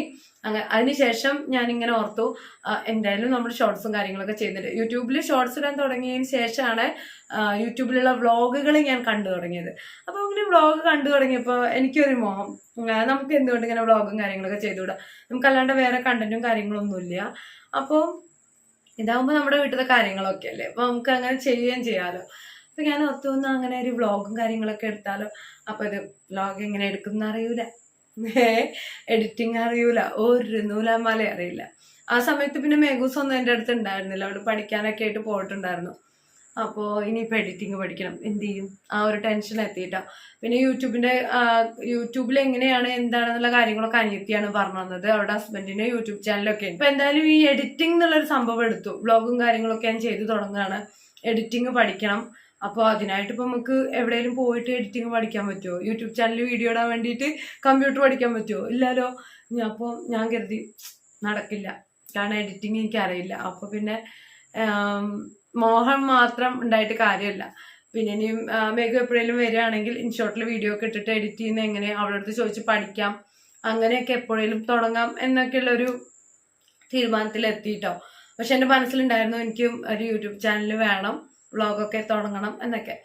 അതിനുശേഷം ഞാനിങ്ങനെ ഓർത്തു എന്തായാലും നമ്മൾ ഷോർട്സും കാര്യങ്ങളൊക്കെ ചെയ്യുന്നുണ്ട്. യൂട്യൂബിൽ ഷോർട്സ് ഇടാൻ തുടങ്ങിയതിന് ശേഷമാണ് യൂട്യൂബിലുള്ള വ്ളോഗുകൾ ഞാൻ കണ്ടു തുടങ്ങിയത്. അപ്പോൾ അങ്ങനെ വ്ളോഗ് കണ്ടു തുടങ്ങിയപ്പോൾ എനിക്കൊരു മോഹം, നമുക്ക് എന്തുകൊണ്ട് ഇങ്ങനെ വ്ളോഗും കാര്യങ്ങളൊക്കെ ചെയ്തുകൂടാ, നമുക്കല്ലാണ്ട് വേറെ കണ്ടന്റും കാര്യങ്ങളൊന്നുമില്ല. അപ്പോൾ ഇതാകുമ്പോൾ നമ്മുടെ വീട്ടിലത്തെ കാര്യങ്ങളൊക്കെ അല്ലേ, അപ്പോൾ നമുക്ക് അങ്ങനെ ചെയ്യുകയും ചെയ്യാമല്ലോ. അപ്പൊ ഞാൻ ഓർത്തുനിന്ന് അങ്ങനെ ഒരു വ്ളോഗും കാര്യങ്ങളൊക്കെ എടുത്താലോ. അപ്പൊ ഇത് വ്ളോഗ് എങ്ങനെ എടുക്കുന്ന അറിയൂല, എഡിറ്റിംഗ് അറിയൂല, ഒരു നൂലാമാല അറിയില്ല. ആ സമയത്ത് പിന്നെ മേഘൂസ് ഒന്നും എൻ്റെ അടുത്ത് ഉണ്ടായിരുന്നില്ല, അവിടെ പഠിക്കാനൊക്കെ ആയിട്ട് പോയിട്ടുണ്ടായിരുന്നു. അപ്പോൾ ഇനിയിപ്പോൾ എഡിറ്റിംഗ് പഠിക്കണം, എന്ത് ചെയ്യും, ആ ഒരു ടെൻഷൻ എത്തിയിട്ടോ. പിന്നെ യൂട്യൂബിൽ എങ്ങനെയാണ് എന്താണെന്നുള്ള കാര്യങ്ങളൊക്കെ അനിയത്തിയാണ് പറഞ്ഞു തന്നത്. അവിടെ ഹസ്ബൻഡിന്റെ യൂട്യൂബ് ചാനലൊക്കെ ഉണ്ട്. അപ്പൊ എന്തായാലും ഈ എഡിറ്റിംഗ് എന്നുള്ളൊരു സംഭവം എടുത്തു. വ്ളോഗും കാര്യങ്ങളൊക്കെ ഞാൻ ചെയ്തു തുടങ്ങുകയാണ്. എഡിറ്റിംഗ് പഠിക്കണം. അപ്പോൾ അതിനായിട്ട് ഇപ്പൊ നമുക്ക് എവിടെയെങ്കിലും പോയിട്ട് എഡിറ്റിംഗ് പഠിക്കാൻ പറ്റുമോ? യൂട്യൂബ് ചാനലിൽ വീഡിയോ ഇടാൻ വേണ്ടിയിട്ട് കമ്പ്യൂട്ടർ പഠിക്കാൻ പറ്റുമോ? ഇല്ലല്ലോ. അപ്പോൾ ഞാൻ കരുതി നടക്കില്ല, കാരണം എഡിറ്റിംഗ് എനിക്ക് അറിയില്ല. അപ്പൊ പിന്നെ മോഹം മാത്രം ഉണ്ടായിട്ട് കാര്യമില്ല. പിന്നെ ഇനിയും മേഘ എപ്പോഴേലും വരികയാണെങ്കിൽ ഇൻഷോട്ടിൽ വീഡിയോ ഒക്കെ ഇട്ടിട്ട് എഡിറ്റ് ചെയ്യുന്ന എങ്ങനെ അവളുടെ അടുത്ത് ചോദിച്ച് പഠിക്കാം, അങ്ങനെയൊക്കെ എപ്പോഴേലും തുടങ്ങാം എന്നൊക്കെയുള്ള ഒരു തീരുമാനത്തിൽ എത്തിയിട്ടോ. പക്ഷെ എൻ്റെ മനസ്സിലുണ്ടായിരുന്നു എനിക്കും ഒരു യൂട്യൂബ് ചാനൽ വേണം, വ്ളോഗൊക്കെ തുടങ്ങണം എന്നൊക്കെ.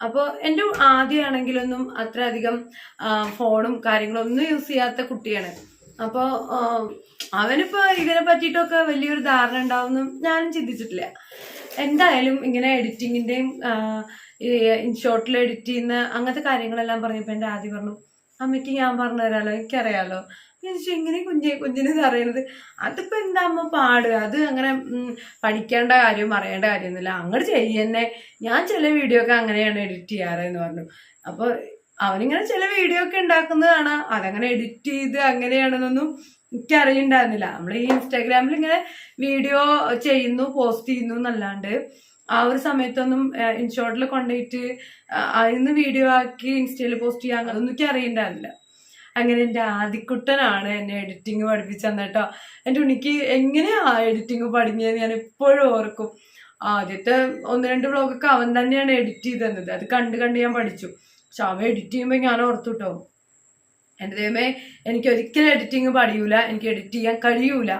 അപ്പോൾ എൻ്റെ ആദ്യമാണെങ്കിലൊന്നും അത്ര അധികം ഫോണും കാര്യങ്ങളും ഒന്നും യൂസ് ചെയ്യാത്ത കുട്ടിയാണ്. അപ്പോൾ അവനിപ്പോൾ ഇതിനെ പറ്റിയിട്ടൊക്കെ വലിയൊരു ധാരണ ഉണ്ടാവുമെന്നും ഞാനും ചിന്തിച്ചിട്ടില്ല. എന്തായാലും ഇങ്ങനെ എഡിറ്റിങ്ങിൻ്റെയും ഇൻഷോട്ടിൽ എഡിറ്റ് ചെയ്യുന്ന അങ്ങനത്തെ കാര്യങ്ങളെല്ലാം പറഞ്ഞപ്പോൾ എൻ്റെ ആദ്യം പറഞ്ഞു, അമ്മയ്ക്ക് ഞാൻ പറഞ്ഞു തരാമല്ലോ, എനിക്കറിയാമല്ലോ. എങ്ങനെ കുഞ്ഞിന് ഇത് അറിയണത്, അതിപ്പോ എന്താ അമ്മ പാടുക, അത് അങ്ങനെ പഠിക്കേണ്ട കാര്യവും അറിയേണ്ട കാര്യമൊന്നുമില്ല, അങ്ങോട്ട് ചെയ്യുന്നേ, ഞാൻ ചില വീഡിയോ ഒക്കെ അങ്ങനെയാണ് എഡിറ്റ് ചെയ്യാറ് എന്ന് പറഞ്ഞു. അപ്പോൾ അവനിങ്ങനെ ചില വീഡിയോ ഒക്കെ ഉണ്ടാക്കുന്നത് കാണാം. അതങ്ങനെ എഡിറ്റ് ചെയ്ത് അങ്ങനെയാണെന്നൊന്നും എനിക്കറിയണ്ടായിരുന്നില്ല. നമ്മൾ ഈ ഇൻസ്റ്റാഗ്രാമിൽ ഇങ്ങനെ വീഡിയോ ചെയ്യുന്നു, പോസ്റ്റ് ചെയ്യുന്നു എന്നല്ലാണ്ട് ആ ഒരു സമയത്തൊന്നും ഇൻഷോർട്ടിൽ കൊണ്ടുപോയിട്ട് അതിന്ന് വീഡിയോ ആക്കി ഇൻസ്റ്റയിൽ പോസ്റ്റ് ചെയ്യാൻ അതൊന്നും എനിക്ക് അറിയണ്ടായിരുന്നില്ല. അങ്ങനെ എൻ്റെ ആദിക്കുട്ടനാണ് എന്നെ എഡിറ്റിങ് പഠിപ്പിച്ചു തന്നിട്ടോ. എൻ്റെ ഉണ്ണിക്ക് എങ്ങനെയാ എഡിറ്റിങ് പഠിഞ്ഞതെന്ന് ഞാൻ എപ്പോഴും ഓർക്കും. ആദ്യത്തെ 1-2 വ്ളോഗൊക്കെ അവൻ തന്നെയാണ് എഡിറ്റ് ചെയ്ത് തന്നത്. അത് കണ്ട് ഞാൻ പഠിച്ചു. പക്ഷെ അവൻ എഡിറ്റ് ചെയ്യുമ്പോൾ ഞാൻ ഓർത്തു കേട്ടോ, എൻ്റെ ദൈവമേ എനിക്ക് ഒരിക്കലും എഡിറ്റിങ് പഠിയൂല, എനിക്ക് എഡിറ്റ് ചെയ്യാൻ കഴിയൂല.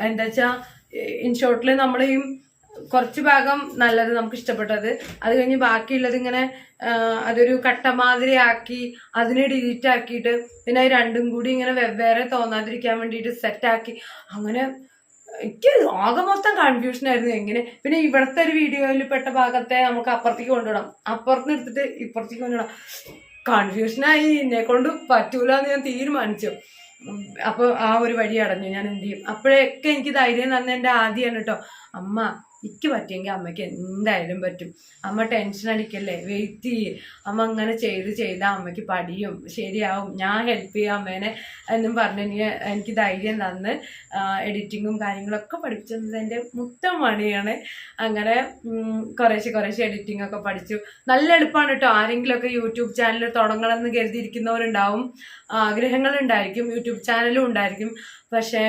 എന്താ വെച്ചാൽ ഇൻഷോർട്ടിൽ നമ്മൾ ഈ കുറച്ച് ഭാഗം നല്ലത് നമുക്ക് ഇഷ്ടപ്പെട്ടത്, അത് കഴിഞ്ഞ് ബാക്കിയുള്ളത് ഇങ്ങനെ അതൊരു കട്ട മാതിരി ആക്കി അതിനെ ഡിലീറ്റ് ആക്കിയിട്ട് പിന്നെ അത് രണ്ടും കൂടി ഇങ്ങനെ വെവ്വേറെ തോന്നാതിരിക്കാൻ വേണ്ടിയിട്ട് സെറ്റാക്കി, അങ്ങനെ എനിക്ക് ആകെ മൊത്തം കൺഫ്യൂഷൻ ആയിരുന്നു എങ്ങനെ. പിന്നെ ഇവിടുത്തെ ഒരു വീഡിയോയിൽ പെട്ട ഭാഗത്തെ നമുക്ക് അപ്പുറത്തേക്ക് കൊണ്ടുവിടാം, അപ്പുറത്ത് എടുത്തിട്ട് ഇപ്പുറത്തേക്ക് കൊണ്ടുവിടാം. കൺഫ്യൂഷനായി, എന്നെ കൊണ്ട് പറ്റൂല എന്ന് ഞാൻ തീരുമാനിച്ചു. അപ്പോൾ ആ ഒരു വഴി അടഞ്ഞു. ഞാൻ എന്ത് ചെയ്യും? അപ്പോഴൊക്കെ എനിക്ക് ധൈര്യം തന്ന എൻ്റെ ആദ്യമാണ് കേട്ടോ. അമ്മ എനിക്ക് പറ്റിയെങ്കിൽ അമ്മയ്ക്ക് എന്തായാലും പറ്റും, അമ്മ ടെൻഷൻ അടിക്കല്ലേ, വെയിറ്റ് ചെയ്യ്, അമ്മ അങ്ങനെ ചെയ്താൽ അമ്മയ്ക്ക് പഠിയും, ശരിയാവും, ഞാൻ ഹെൽപ്പ് ചെയ്യാം അമ്മേനെ എന്നും പറഞ്ഞ് എനിക്ക് ധൈര്യം തന്ന് എഡിറ്റിങ്ങും കാര്യങ്ങളൊക്കെ പഠിപ്പിച്ചത് എൻ്റെ മുത്തം മണിയാണ്. അങ്ങനെ കുറേശ്ശെ എഡിറ്റിംഗ് ഒക്കെ പഠിച്ചു. നല്ല എളുപ്പമാണ് കേട്ടോ. ആരെങ്കിലുമൊക്കെ യൂട്യൂബ് ചാനൽ തുടങ്ങണം എന്ന് കരുതിയിരിക്കുന്നവരുണ്ടാവും, ആഗ്രഹങ്ങളുണ്ടായിരിക്കും, യൂട്യൂബ് ചാനലും ഉണ്ടായിരിക്കും. പക്ഷേ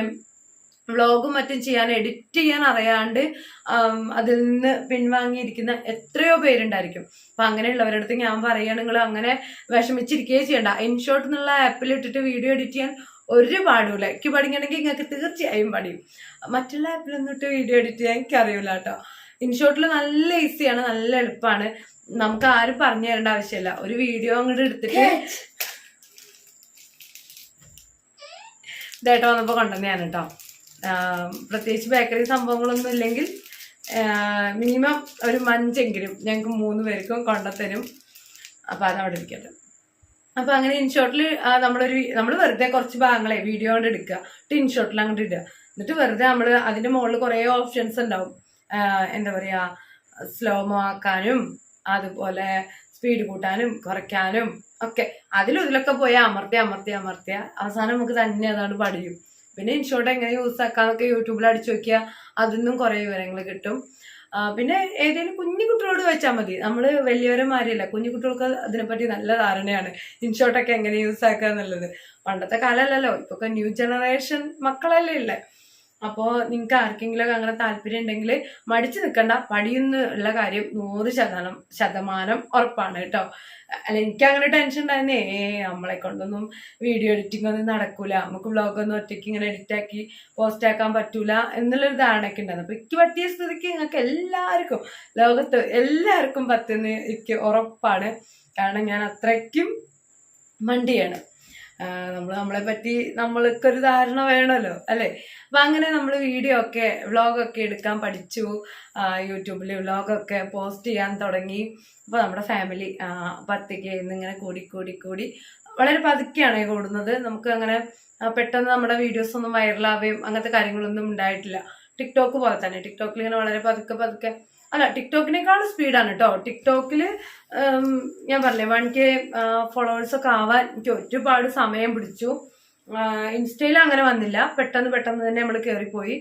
വ്ളോഗും മറ്റും ചെയ്യാൻ, എഡിറ്റ് ചെയ്യാൻ അറിയാണ്ട് അതിൽ നിന്ന് പിൻവാങ്ങിയിരിക്കുന്ന എത്രയോ പേരുണ്ടായിരിക്കും. അപ്പൊ അങ്ങനെയുള്ളവരുടെ അടുത്ത് ഞാൻ പറയുകയാണ്, നിങ്ങൾ അങ്ങനെ വിഷമിച്ചിരിക്കുകയേ ചെയ്യണ്ട. ഇൻഷോട്ട് എന്നുള്ള ആപ്പിൽ ഇട്ടിട്ട് വീഡിയോ എഡിറ്റ് ചെയ്യാൻ ഒരു പാടുമില്ല. എനിക്ക് പഠിക്കണമെങ്കിൽ നിങ്ങൾക്ക് തീർച്ചയായും പഠിയും. മറ്റുള്ള ആപ്പിലൊന്നും ഇട്ട് വീഡിയോ എഡിറ്റ് ചെയ്യാൻ എനിക്ക് അറിയില്ല കേട്ടോ. ഇൻഷോട്ടിൽ നല്ല ഈസിയാണ്, നല്ല എളുപ്പമാണ്. നമുക്ക് ആരും പറഞ്ഞു തരേണ്ട ആവശ്യമില്ല. ഒരു വീഡിയോ അങ്ങോട്ട് എടുത്തിട്ട് ഇതായിട്ട് വന്നപ്പോൾ കൊണ്ടുവന്നെയാണ് കേട്ടോ. പ്രത്യേകിച്ച് ബേക്കറി സംഭവങ്ങളൊന്നും ഇല്ലെങ്കിൽ മിനിമം ഒരു മഞ്ചെങ്കിലും ഞങ്ങൾക്ക് 3 പേർക്കും കൊണ്ടുത്തരും. അപ്പോൾ അതവിടെ ഇരിക്കട്ടെ. അപ്പോൾ അങ്ങനെ ഇൻഷോട്ടിൽ നമ്മൾ വെറുതെ കുറച്ച് ഭാഗങ്ങളെ വീഡിയോ കൊണ്ട് എടുക്കുക, ഇൻഷോട്ടിൽ അങ്ങോട്ട് ഇടുക. എന്നിട്ട് വെറുതെ നമ്മൾ അതിൻ്റെ മുകളിൽ കുറേ ഓപ്ഷൻസ് ഉണ്ടാവും. എന്താ പറയുക, സ്ലോമോ ആക്കാനും അതുപോലെ സ്പീഡ് കൂട്ടാനും കുറയ്ക്കാനും ഒക്കെ. ഇതിലൊക്കെ പോയി അമർത്തിയ അവസാനം നമുക്ക് തന്നെ അതാണ് പഠിയും. പിന്നെ ഇൻഷോട്ട് എങ്ങനെ യൂസ് ആക്കാന്നൊക്കെ യൂട്യൂബിൽ അടിച്ചു നോക്കിയാൽ അതിന്നും കുറേ വിവരങ്ങൾ കിട്ടും. പിന്നെ ഏതെങ്കിലും കുഞ്ഞു കുട്ടികളോട് വെച്ചാൽ മതി. നമ്മൾ വലിയവരന്മാരില്ല, കുഞ്ഞു കുട്ടികൾക്ക് അതിനെപ്പറ്റി നല്ല ധാരണയാണ് ഇൻഷോട്ടൊക്കെ എങ്ങനെ യൂസ് ആക്കുക എന്നുള്ളത്. പണ്ടത്തെ കാലമല്ലല്ലോ, ഇപ്പൊക്കെ ന്യൂ ജനറേഷൻ മക്കളല്ലേ ഉള്ളേ. അപ്പോൾ നിങ്ങൾക്ക് ആർക്കെങ്കിലും അങ്ങനെ താല്പര്യം ഉണ്ടെങ്കിൽ മടിച്ചു നിൽക്കണ്ട, പഠിയുന്നുള്ള കാര്യം 100% ഉറപ്പാണ് കേട്ടോ. അല്ല, എനിക്ക് അങ്ങനെ ടെൻഷൻ ഉണ്ടായിരുന്നേ, നമ്മളെ കൊണ്ടൊന്നും വീഡിയോ എഡിറ്റിംഗ് ഒന്നും നടക്കൂല, നമുക്ക് വ്ളോഗൊന്നും ഒറ്റയ്ക്ക് ഇങ്ങനെ എഡിറ്റാക്കി പോസ്റ്റ് ആക്കാൻ പറ്റൂല എന്നുള്ളൊരു ധാരണയൊക്കെ ഉണ്ടായിരുന്നു. അപ്പൊ എനിക്ക് പറ്റിയ സ്ഥിതിക്ക് നിങ്ങൾക്ക് എല്ലാവർക്കും, ലോകത്ത് എല്ലാവർക്കും പറ്റുന്ന എനിക്ക് ഉറപ്പാണ്. കാരണം ഞാൻ അത്രയ്ക്കും മണ്ടിയാണ്. നമ്മളെ പറ്റി നമ്മൾക്കൊരു ധാരണ വേണമല്ലോ അല്ലേ. അപ്പൊ അങ്ങനെ നമ്മൾ വ്ളോഗൊക്കെ എടുക്കാൻ പഠിച്ചു. യൂട്യൂബിൽ വ്ളോഗൊക്കെ പോസ്റ്റ് ചെയ്യാൻ തുടങ്ങി. അപ്പോൾ നമ്മുടെ ഫാമിലി 10K ഇങ്ങനെ കൂടി വളരെ പതുക്കെയാണ് കൂടുന്നത്. നമുക്ക് അങ്ങനെ പെട്ടെന്ന് നമ്മുടെ വീഡിയോസ് ഒന്നും വൈറലാവുകയും അങ്ങനത്തെ കാര്യങ്ങളൊന്നും ഉണ്ടായിട്ടില്ല. ടിക്ടോക്ക് പോലെ തന്നെ ടിക്ടോക്കിൽ ഇങ്ങനെ വളരെ പതുക്കെ അല്ല, ടിക്ടോക്കിനേക്കാളും സ്പീഡാണ് കേട്ടോ. ടിക്ടോക്കിൽ ഞാൻ പറഞ്ഞില്ലേ 1K ഫോളോവേഴ്സൊക്കെ ആവാൻ എനിക്ക് ഒരുപാട് സമയം പിടിച്ചു. ഇൻസ്റ്റയിൽ അങ്ങനെ വന്നില്ല, പെട്ടെന്ന് തന്നെ നമ്മൾ കയറിപ്പോയി.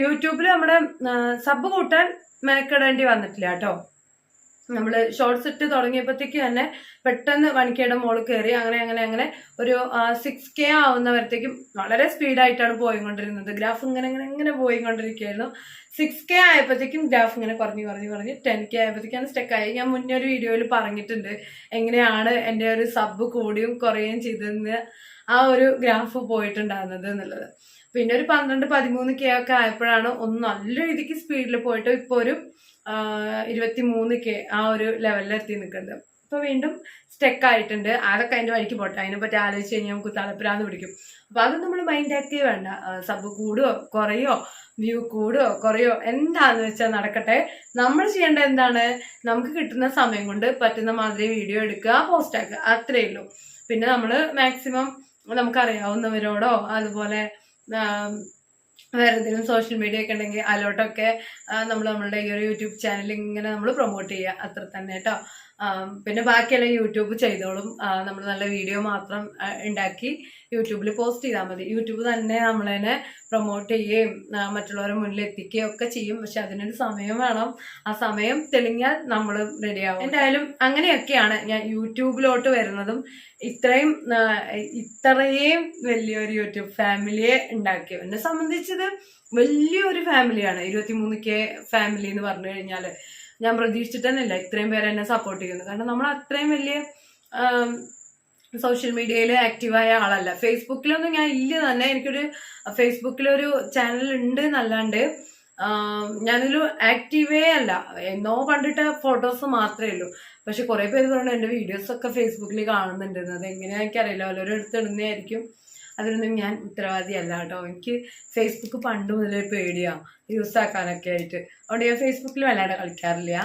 യൂട്യൂബിൽ നമ്മുടെ സബ് കൂട്ടാൻ മെനക്കെടേണ്ടി വന്നിട്ടില്ല കേട്ടോ. നമ്മൾ ഷോർട്സ് ഇട്ട് തുടങ്ങിയപ്പോഴത്തേക്ക് തന്നെ പെട്ടെന്ന് 1Kയുടെ മോള് കയറി. അങ്ങനെ ഒരു 6K ആവുന്നവരത്തേക്കും വളരെ സ്പീഡായിട്ടാണ് പോയിക്കൊണ്ടിരുന്നത്. ഗ്രാഫ് ഇങ്ങനെ പോയിക്കൊണ്ടിരിക്കുകയായിരുന്നു. 6K ആയപ്പോഴത്തേക്കും ഗ്രാഫ് ഇങ്ങനെ കുറഞ്ഞ് 10K ആയപ്പോഴത്തേക്കാണ് സ്റ്റക്കായി. ഞാൻ മുന്നേ ഒരു വീഡിയോയിൽ പറഞ്ഞിട്ടുണ്ട് എങ്ങനെയാണ് എൻ്റെ ഒരു സബ് കൂടിയും കുറയുകയും ചെയ്തതെന്ന്, ആ ഒരു ഗ്രാഫ് പോയിട്ടുണ്ടാകുന്നത് എന്നുള്ളത്. പിന്നെ ഒരു 12-13K ഒക്കെ ആയപ്പോഴാണ് ഒന്ന് നല്ല രീതിക്ക് സ്പീഡിൽ പോയിട്ട് ഇപ്പോൾ ഒരു 23K ആ ഒരു ലെവലിൽ എത്തി നിൽക്കുന്നത്. ഇപ്പൊ വീണ്ടും സ്റ്റെക്ക് ആയിട്ടുണ്ട്. അതൊക്കെ അതിന്റെ വഴിക്ക് പോട്ടെ, അതിനെപ്പറ്റി ആലോചിച്ച് കഴിഞ്ഞാൽ നമുക്ക് തലപ്പിരാന്ന് പിടിക്കും. അപ്പൊ അത് നമ്മൾ മൈൻഡ് ആക്കി വേണ്ട. സബ് കൂടുകയോ കുറയോ, വ്യൂ കൂടുകയോ കുറയോ, എന്താന്ന് വെച്ചാൽ നടക്കട്ടെ. നമ്മൾ ചെയ്യേണ്ടത് എന്താണ്, നമുക്ക് കിട്ടുന്ന സമയം കൊണ്ട് പറ്റുന്ന മാതിരി വീഡിയോ എടുക്കുക, പോസ്റ്റ് ആക്കുക, അത്രേ ഉള്ളൂ. പിന്നെ നമ്മൾ മാക്സിമം നമുക്കറിയാവുന്നവരോടോ അതുപോലെ വേറെ എന്തെങ്കിലും സോഷ്യൽ മീഡിയ ഒക്കെ ഉണ്ടെങ്കിൽ അതിലോട്ടൊക്കെ നമ്മളുടെ ഈ ഒരു യൂട്യൂബ് ചാനൽ ഇങ്ങനെ നമ്മൾ പ്രൊമോട്ട് ചെയ്യുക, അത്ര തന്നെ കേട്ടോ. പിന്നെ ബാക്കിയെല്ലാം യൂട്യൂബ് ചെയ്തോളും. നമ്മൾ നല്ല വീഡിയോ മാത്രം ഉണ്ടാക്കി യൂട്യൂബിൽ പോസ്റ്റ് ചെയ്താൽ മതി. യൂട്യൂബ് തന്നെ നമ്മളതിനെ പ്രൊമോട്ട് ചെയ്യുകയും മറ്റുള്ളവരുടെ മുന്നിൽ എത്തിക്കുകയും ഒക്കെ ചെയ്യും. പക്ഷെ അതിനൊരു സമയം വേണം. ആ സമയം തെളിഞ്ഞാൽ നമ്മൾ റെഡിയാവും. എന്തായാലും അങ്ങനെയൊക്കെയാണ് ഞാൻ യൂട്യൂബിലോട്ട് വരുന്നതും ഇത്രയും വലിയൊരു യൂട്യൂബ് ഫാമിലിയെ ഉണ്ടാക്കിയത്. എന്നെ സംബന്ധിച്ചത് വലിയൊരു ഫാമിലിയാണ്. 23K ഫാമിലി എന്ന് പറഞ്ഞു കഴിഞ്ഞാൽ ഞാൻ പ്രതീക്ഷിച്ചിട്ടന്നില്ല ഇത്രയും പേരെ എന്നെ സപ്പോർട്ട് ചെയ്യുന്നത്. കാരണം നമ്മൾ അത്രയും വലിയ സോഷ്യൽ മീഡിയയിൽ ആക്റ്റീവായ ആളല്ല. ഫേസ്ബുക്കിലൊന്നും ഞാൻ ഇല്ല തന്നെ. എനിക്കൊരു ഫേസ്ബുക്കിലൊരു ചാനൽ ഉണ്ട് എന്നല്ലാണ്ട് ഞാനൊരു ആക്റ്റീവേ അല്ല. എന്നോ കണ്ടിട്ട് ഫോട്ടോസ് മാത്രമേ ഉള്ളൂ. പക്ഷെ കുറെ പേര് പറഞ്ഞു എൻ്റെ വീഡിയോസ് ഒക്കെ ഫേസ്ബുക്കിൽ കാണുന്നുണ്ടെന്ന്. അത് എങ്ങനെയാ എനിക്കറിയില്ല, ഓരോരോ അടുത്ത് ഇടുന്നതായിരിക്കും. അതിനൊന്നും ഞാൻ ഉത്തരവാദിയല്ല കേട്ടോ. എനിക്ക് ഫേസ്ബുക്ക് പണ്ട് മുതലേ പേടിയാണ് യൂസ് ആക്കാനൊക്കെ ആയിട്ട്. അതുകൊണ്ട് ഞാൻ ഫേസ്ബുക്കിൽ വല്ലാണ്ട് കളിക്കാറില്ല.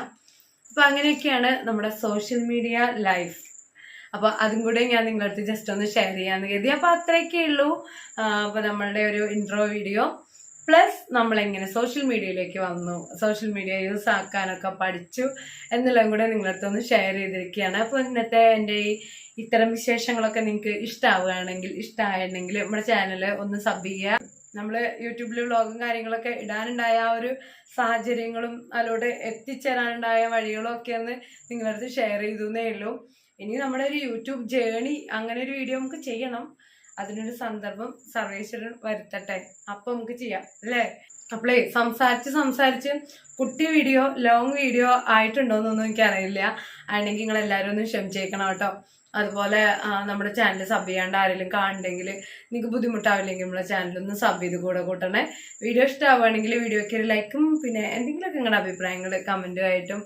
അപ്പൊ അങ്ങനെയൊക്കെയാണ് നമ്മുടെ സോഷ്യൽ മീഡിയ ലൈഫ്. അപ്പൊ അതും കൂടെ ഞാൻ നിങ്ങളുടെ അടുത്ത് ജസ്റ്റ് ഒന്ന് ഷെയർ ചെയ്യാന്ന് കരുതി. അപ്പൊ അത്രയൊക്കെ ഉള്ളൂ. അപ്പൊ നമ്മളുടെ ഒരു ഇൻട്രോ വീഡിയോ പ്ലസ് നമ്മളെങ്ങനെ സോഷ്യൽ മീഡിയയിലേക്ക് വന്നു, സോഷ്യൽ മീഡിയ യൂസ് ആക്കാനൊക്കെ പഠിച്ചു എന്നുള്ളതും കൂടെ നിങ്ങളുടെ അടുത്ത് ഒന്ന് ഷെയർ ചെയ്തിരിക്കുകയാണ്. അപ്പൊ ഇന്നത്തെ എൻ്റെ ഈ ഇത്തരം വിശേഷങ്ങളൊക്കെ നിങ്ങൾക്ക് ഇഷ്ടമായിട്ടുണ്ടെങ്കിൽ നമ്മുടെ ചാനൽ ഒന്ന് സബ് ചെയ്യുക. നമ്മൾ യൂട്യൂബിൽ വ്ളോഗും കാര്യങ്ങളൊക്കെ ഇടാനുണ്ടായ ആ ഒരു സാഹചര്യങ്ങളും അതിലൂടെ എത്തിച്ചേരാനുണ്ടായ വഴികളും ഒക്കെ ഒന്ന് നിങ്ങളുടെ അടുത്ത് ഷെയർ ചെയ്തേ ഉള്ളൂ. ഇനി നമ്മുടെ ഒരു യൂട്യൂബ് ജേണി അങ്ങനെ ഒരു വീഡിയോ നമുക്ക് ചെയ്യണം. അതിനൊരു സന്ദർഭം സർവേശ്വരൻ വരുത്തട്ടെ, അപ്പൊ നമുക്ക് ചെയ്യാം അല്ലേ. അപ്പളേ സംസാരിച്ച് കുട്ടി വീഡിയോ ലോങ് വീഡിയോ ആയിട്ടുണ്ടോന്നൊന്നും എനിക്കറിയില്ല. ആണെങ്കിൽ നിങ്ങൾ എല്ലാവരും ഒന്ന് ക്ഷമിച്ചേക്കണം കേട്ടോ. അതുപോലെ നമ്മുടെ ചാനൽ സബ് ചെയ്യാണ്ട് ആരെങ്കിലും കാണുന്നുണ്ടെങ്കിൽ നിങ്ങൾക്ക് ബുദ്ധിമുട്ടാവില്ലെങ്കിൽ നമ്മുടെ ചാനലൊന്ന് സബ് ചെയ്ത് കൂട്ടണേ. വീഡിയോ ഇഷ്ടമാവുകയാണെങ്കിൽ വീഡിയോയ്ക്ക് ഒരു ലൈക്കും പിന്നെ എന്തെങ്കിലുമൊക്കെ നിങ്ങളുടെ അഭിപ്രായങ്ങൾ കമൻറ്റുമായിട്ടും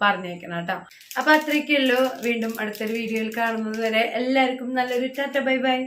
പറഞ്ഞേക്കണം കേട്ടോ. അപ്പം അത്രയൊക്കെ ഉള്ളൂ. വീണ്ടും അടുത്തൊരു വീഡിയോയിൽ കാണുന്നത് വരെ എല്ലാവർക്കും നല്ലൊരു ടാറ്റ ബൈ ബൈ.